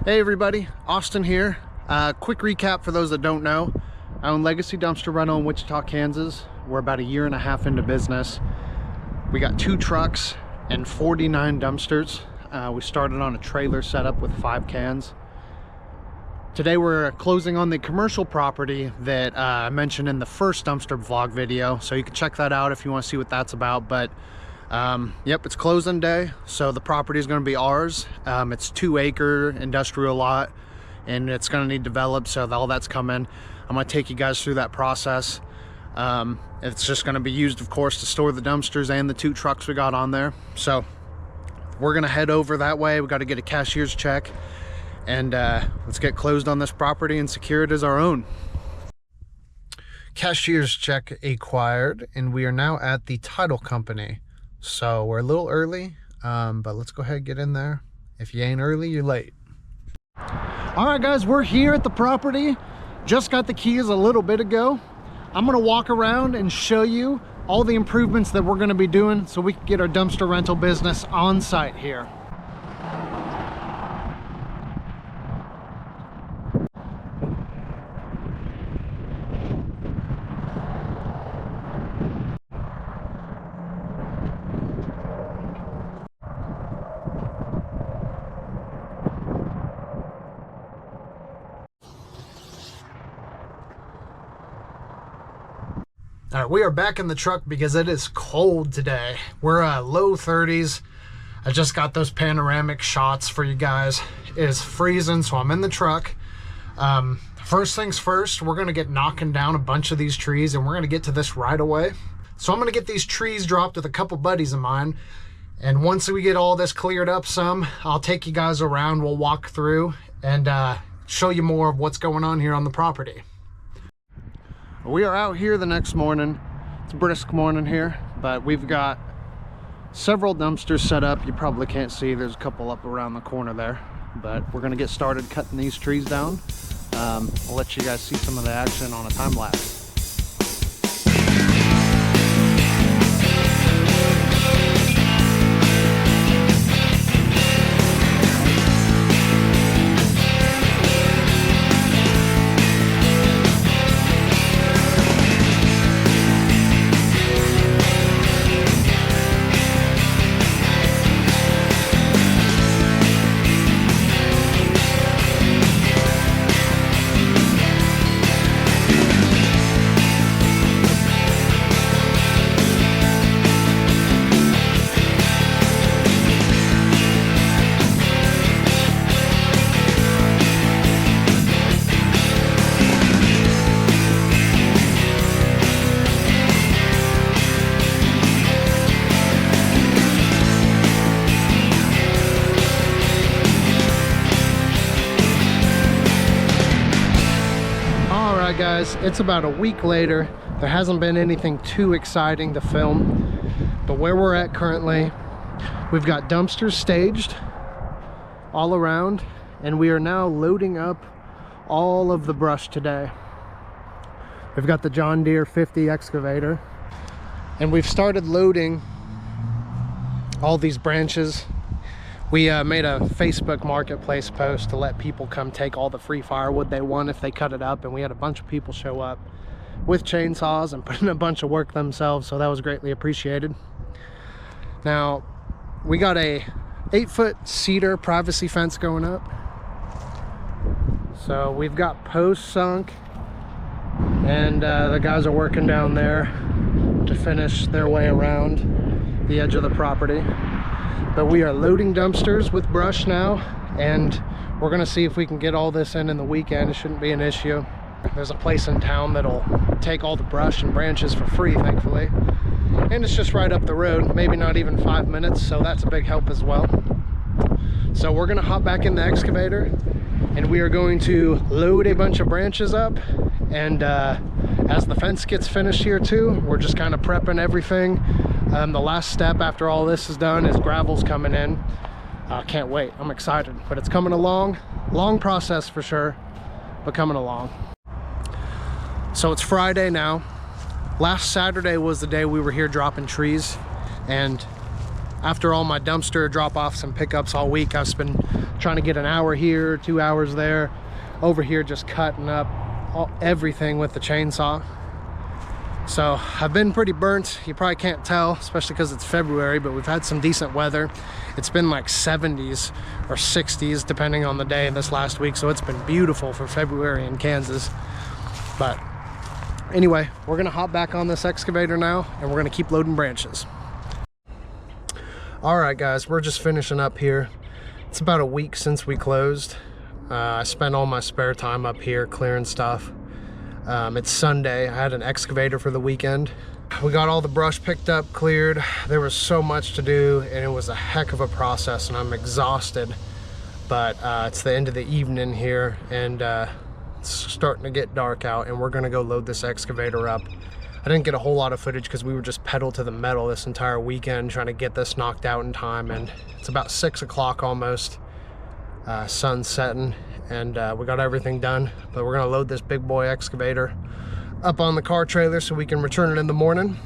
Hey everybody, Austin here. Quick recap for those that don't know. I own Legacy Dumpster Rental in Wichita, Kansas. We're about 1.5 years into business. We got 2 trucks and 49 dumpsters. We started on a trailer setup with 5 cans. Today we're closing on the commercial property that I mentioned in the first dumpster vlog video, so you can check that out if you want to see what that's about. But yep, it's closing day, so the property is going to be ours. It's 2-acre industrial lot, and it's going to need developed, so all that's coming. I'm going to take you guys through that process. It's just going to be used, of course, to store the dumpsters and the 2 trucks we got on there. So we're going to head over that way. We got to get a cashier's check, and let's get closed on this property and secure it as our own. Cashier's check acquired, and we are now at the title company. So we're a little early, but let's go ahead and get in there. If you ain't early, you're late. All right, guys, we're here at the property. Just got the keys a little bit ago. I'm gonna walk around and show you all the improvements that we're gonna be doing so we can get our dumpster rental business on site here. All right, we are back in the truck because it is cold today. We're low 30s. I just got those panoramic shots for you guys. It is freezing, so I'm in the truck. First things first, we're gonna get knocking down a bunch of these trees, and we're gonna get to this right away. So I'm gonna get these trees dropped with a couple buddies of mine, and once we get all this cleared up some, I'll take you guys around. We'll walk through and show you more of what's going on here on the property. We are out here the next morning. It's a brisk morning here, but we've got several dumpsters set up. You probably can't see, there's a couple up around the corner there, but we're gonna get started cutting these trees down. I'll let you guys see some of the action on a time lapse. Guys, it's about a week later. There hasn't been anything too exciting to film, but where we're at currently, we've got dumpsters staged all around, and we are now loading up all of the brush today. We've got the John Deere 50 excavator, and we've started loading all these branches. We made a Facebook marketplace post to let people come take all the free firewood they want if they cut it up, and we had a bunch of people show up with chainsaws and put in a bunch of work themselves, so that was greatly appreciated. Now, we got a 8-foot cedar privacy fence going up. So we've got posts sunk, and the guys are working down there to finish their way around the edge of the property. But we are loading dumpsters with brush now, and we're gonna see if we can get all this in the weekend. It shouldn't be an issue. There's a place in town that'll take all the brush and branches for free, thankfully. And it's just right up the road, maybe not even 5 minutes, so that's a big help as well. So we're gonna hop back in the excavator, and we are going to load a bunch of branches up. And as the fence gets finished here too, we're just kind of prepping everything. The last step after all this is done is gravel's coming in. Can't wait, I'm excited, but it's coming along. Long process for sure, but coming along. So it's Friday now. Last Saturday was the day we were here dropping trees, and after all my dumpster drop-offs and pickups all week, I've been trying to get an hour here, 2 hours there. Over here just cutting up everything with the chainsaw. So I've been pretty burnt. You probably can't tell, especially because it's February, but we've had some decent weather. It's been like 70s or 60s depending on the day this last week, so it's been beautiful for February in Kansas. But anyway, we're gonna hop back on this excavator now and we're gonna keep loading branches. All right guys, we're just finishing up here. It's about a week since we closed. I spent all my spare time up here clearing stuff. It's Sunday. I had an excavator for the weekend. We got all the brush picked up, cleared. There was so much to do and it was a heck of a process and I'm exhausted. But it's the end of the evening here and it's starting to get dark out and we're gonna go load this excavator up. I didn't get a whole lot of footage because we were just pedal to the metal this entire weekend trying to get this knocked out in time, and it's about 6 o'clock almost, sun's setting, and we got everything done. But we're gonna load this big boy excavator up on the car trailer so we can return it in the morning.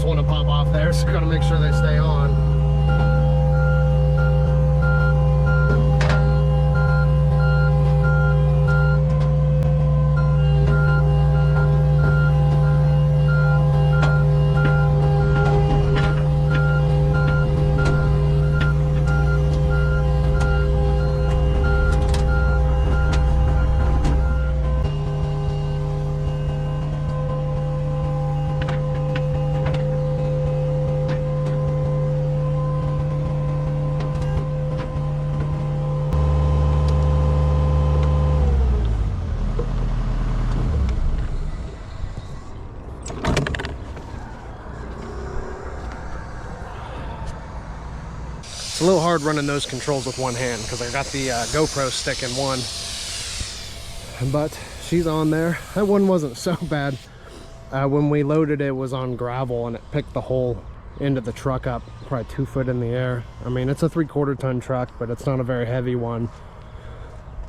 Want to pop off there, so gotta make sure they stay on. It's a little hard running those controls with one hand because I got the GoPro stick in one, but she's on there. That one wasn't so bad. When we loaded it was on gravel and it picked the whole end of the truck up probably 2 foot in the air. I mean, it's a 3/4 ton truck, but it's not a very heavy one.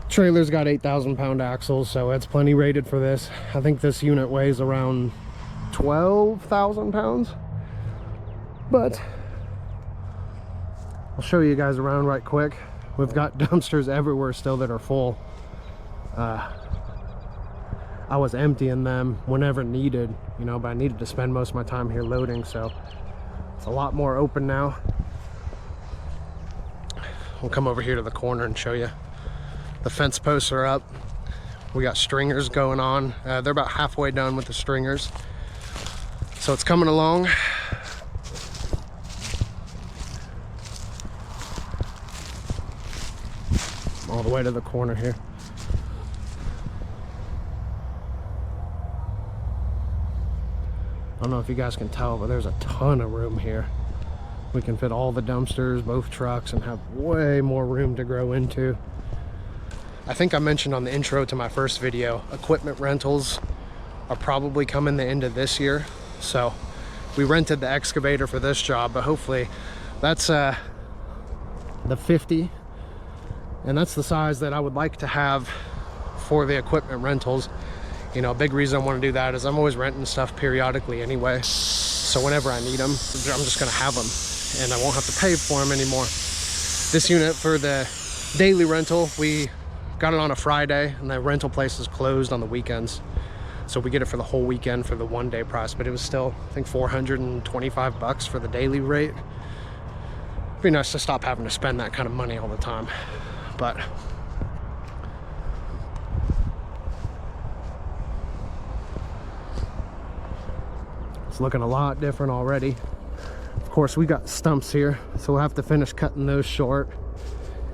Trailer's got 8,000 pound axles, so it's plenty rated for this. I think this unit weighs around 12,000 pounds, but I'll show you guys around right quick. We've got dumpsters everywhere still that are full. I was emptying them whenever needed, you know, but I needed to spend most of my time here loading, so it's a lot more open now. We'll come over here to the corner and show you. The fence posts are up. We got stringers going on. They're about halfway done with the stringers, so it's coming along. All the way to the corner here. I don't know if you guys can tell, but there's a ton of room here. We can fit all the dumpsters, both trucks, and have way more room to grow into. I think I mentioned on the intro to my first video, equipment rentals are probably coming the end of this year. So we rented the excavator for this job, but hopefully that's the 50. And that's the size that I would like to have for the equipment rentals. You know, a big reason I want to do that is I'm always renting stuff periodically anyway. So whenever I need them, I'm just going to have them and I won't have to pay for them anymore. This unit for the daily rental, we got it on a Friday and the rental place is closed on the weekends. So we get it for the whole weekend for the 1 day price, but it was still, I think, 425 bucks for the daily rate. It'd be nice to stop having to spend that kind of money all the time. But it's looking a lot different already. Of course, we got stumps here, so we'll have to finish cutting those short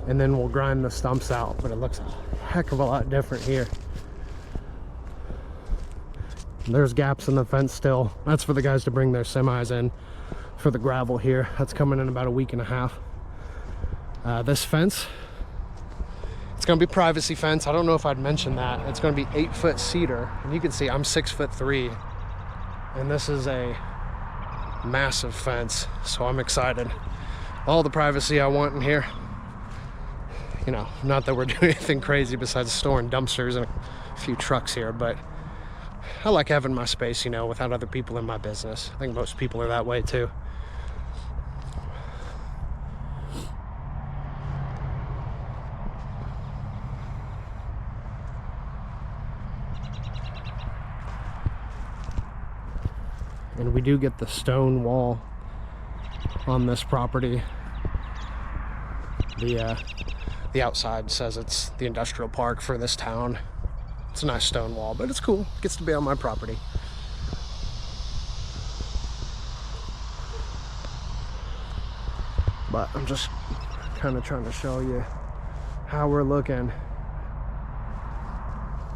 and then we'll grind the stumps out, but it looks a heck of a lot different here. There's gaps in the fence still. That's for the guys to bring their semis in for the gravel here. That's coming in about a week and a half. This fence, it's gonna be privacy fence. I don't know if I'd mentioned that. It's gonna be 8-foot cedar, and you can see I'm 6'3", and this is a massive fence, so I'm excited. All the privacy I want in here. You know, not that we're doing anything crazy besides storing dumpsters and a few trucks here, but I like having my space, you know, without other people in my business. I think most people are that way too. And we do get the stone wall on this property. The outside says it's the industrial park for this town. It's a nice stone wall, but it's cool. It gets to be on my property. But I'm just kind of trying to show you how we're looking.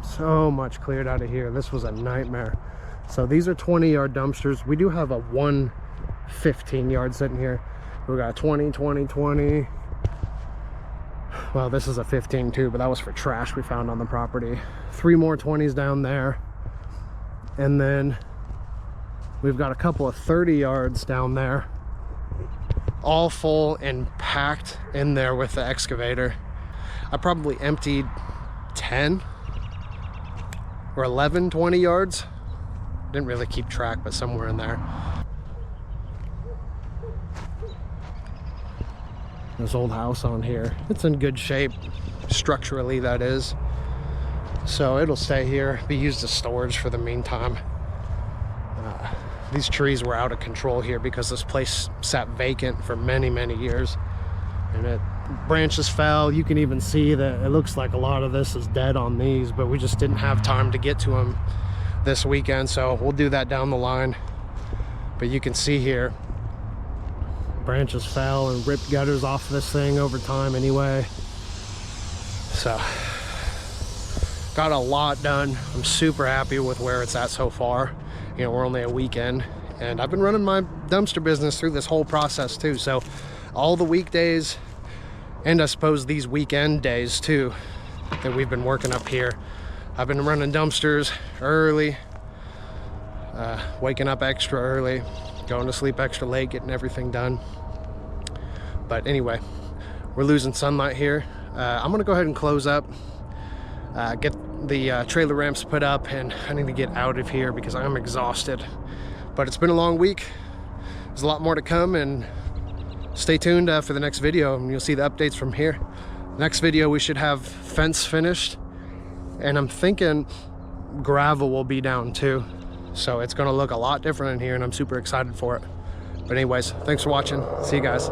So much cleared out of here. This was a nightmare. So these are 20-yard dumpsters. We do have a 15-yard sitting here. We got 20, 20, 20. Well, this is a 15 too, but that was for trash we found on the property. 3 more 20s down there. And then we've got a couple of 30 yards down there, all full and packed in there with the excavator. I probably emptied 10 or 11 20 yards. Didn't really keep track, but somewhere in there. This old house on here, it's in good shape structurally, that is, so it'll stay here, be used as storage for the meantime. These trees were out of control here because this place sat vacant for many years, and branches fell. You can even see that it looks like a lot of this is dead on these, but we just didn't have time to get to them this weekend, so we'll do that down the line. But you can see here, branches fell and ripped gutters off this thing over time anyway. So got a lot done. I'm super happy with where it's at so far. You know, we're only a weekend, and I've been running my dumpster business through this whole process too, so all the weekdays, and I suppose these weekend days too, that we've been working up here, I've been running dumpsters early, waking up extra early, going to sleep extra late, getting everything done. But anyway, we're losing sunlight here. I'm gonna go ahead and close up, get the trailer ramps put up, and I need to get out of here because I'm exhausted. But it's been a long week. There's a lot more to come, and stay tuned for the next video, and you'll see the updates from here. Next video we should have fence finished, and I'm thinking gravel will be down too, so it's gonna look a lot different in here, and I'm super excited for it. But anyways, thanks for watching. See you guys.